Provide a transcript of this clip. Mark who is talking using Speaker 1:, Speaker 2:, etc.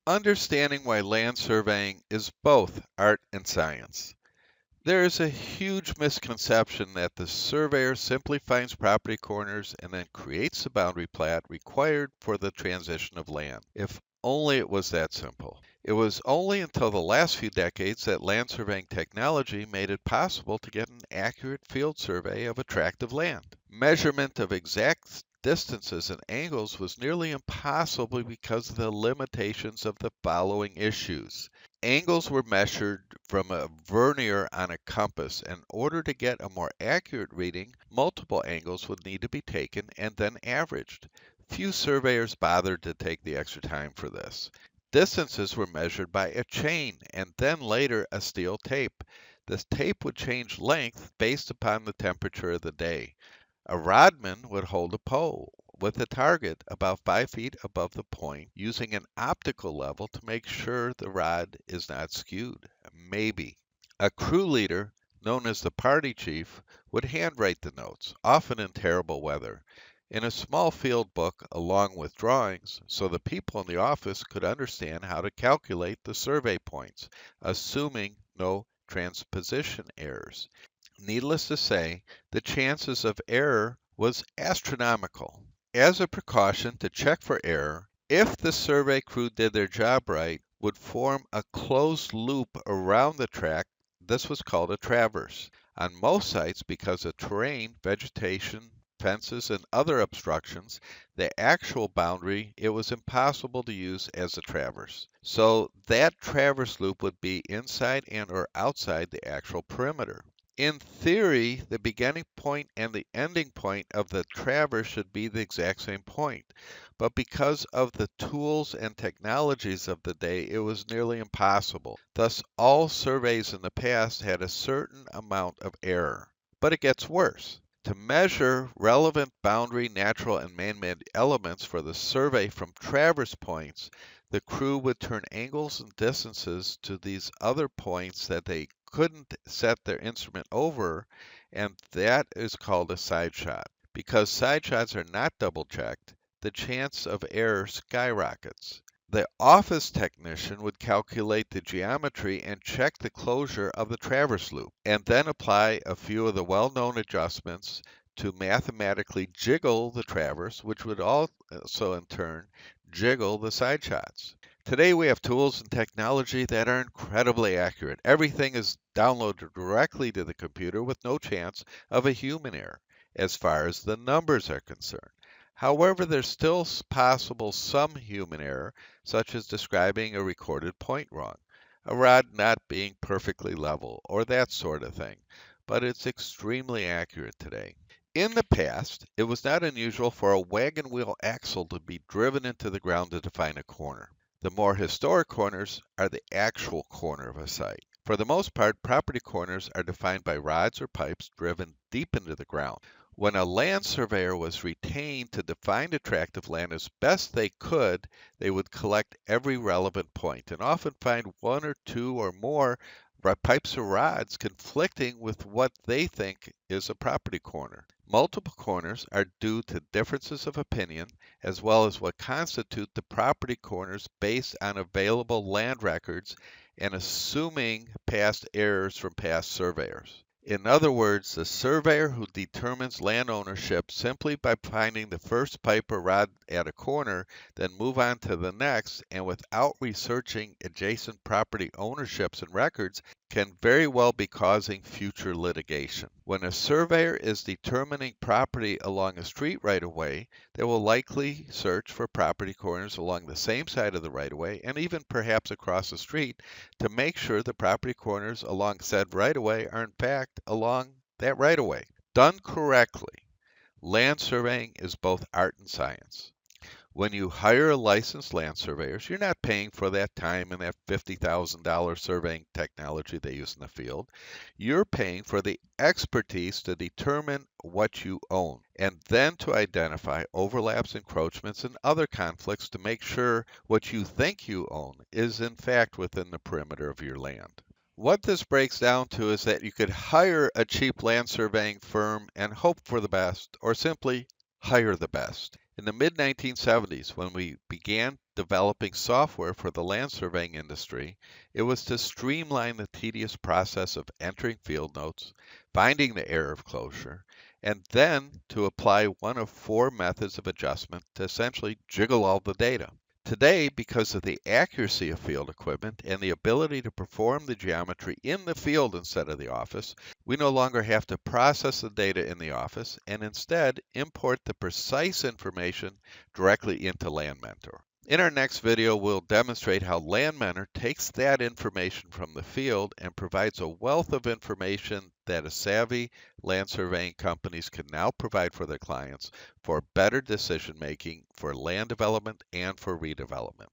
Speaker 1: Understanding why land surveying is both art and science. There is a huge misconception that the surveyor simply finds property corners and then creates the boundary plat required for the transition of land. If only it was that simple. It was only until the last few decades that land surveying technology made it possible to get an accurate field survey of a tract of land. Measurement of exact distances and angles was nearly impossible because of the limitations of the following issues. Angles were measured from a vernier on a compass. In order to get a more accurate reading, multiple angles would need to be taken and then averaged. Few surveyors bothered to take the extra time for this. Distances were measured by a chain and then later a steel tape. This tape would change length based upon the temperature of the day. A rodman would hold a pole with a target about 5 feet above the point using an optical level to make sure the rod is not skewed. Maybe. A crew leader, known as the party chief, would handwrite the notes, often in terrible weather, in a small field book along with drawings so the people in the office could understand how to calculate the survey points, assuming no transposition errors. Needless to say, the chances of error was astronomical. As a precaution to check for error, if the survey crew did their job right, would form a closed loop around the track. This was called a traverse. On most sites, because of terrain, vegetation, fences, and other obstructions, the actual boundary, it was impossible to use as a traverse. So that traverse loop would be inside and or outside the actual perimeter. In theory, the beginning point and the ending point of the traverse should be the exact same point, but because of the tools and technologies of the day, it was nearly impossible. Thus, all surveys in the past had a certain amount of error. But it gets worse. To measure relevant boundary, natural, and man-made elements for the survey from traverse points, the crew would turn angles and distances to these other points that they couldn't set their instrument over, and that is called a side shot. Because side shots are not double checked, the chance of error skyrockets. The office technician would calculate the geometry and check the closure of the traverse loop, and then apply a few of the well-known adjustments to mathematically jiggle the traverse, which would also in turn jiggle the side shots. Today we have tools and technology that are incredibly accurate. Everything is downloaded directly to the computer with no chance of a human error as far as the numbers are concerned. However, there's still possible some human error, such as describing a recorded point wrong, a rod not being perfectly level, or that sort of thing, but it's extremely accurate today. In the past, it was not unusual for a wagon wheel axle to be driven into the ground to define a corner. The more historic corners are the actual corner of a site. For the most part, property corners are defined by rods or pipes driven deep into the ground. When a land surveyor was retained to define a tract of land as best they could, they would collect every relevant point and often find one or two or more pipes or rods conflicting with what they think is a property corner. Multiple corners are due to differences of opinion as well as what constitute the property corners based on available land records and assuming past errors from past surveyors. In other words, the surveyor who determines land ownership simply by finding the first pipe or rod at a corner, then move on to the next, and without researching adjacent property ownerships and records, can very well be causing future litigation. When a surveyor is determining property along a street right-of-way, they will likely search for property corners along the same side of the right-of-way and even perhaps across the street to make sure the property corners along said right-of-way are in fact along that right-of-way. Done correctly, land surveying is both art and science. When you hire a licensed land surveyors, you're not paying for that time and that $50,000 surveying technology they use in the field. You're paying for the expertise to determine what you own and then to identify overlaps, encroachments, and other conflicts to make sure what you think you own is in fact within the perimeter of your land. What this breaks down to is that you could hire a cheap land surveying firm and hope for the best, or simply hire the best. In the mid-1970s, when we began developing software for the land surveying industry, it was to streamline the tedious process of entering field notes, finding the area of closure, and then to apply one of four methods of adjustment to essentially jiggle all the data. Today, because of the accuracy of field equipment and the ability to perform the geometry in the field instead of the office, we no longer have to process the data in the office and instead import the precise information directly into Land Mentor. In our next video, we'll demonstrate how Land Mentor takes that information from the field and provides a wealth of information that a savvy land surveying companies can now provide for their clients for better decision making for land development and for redevelopment.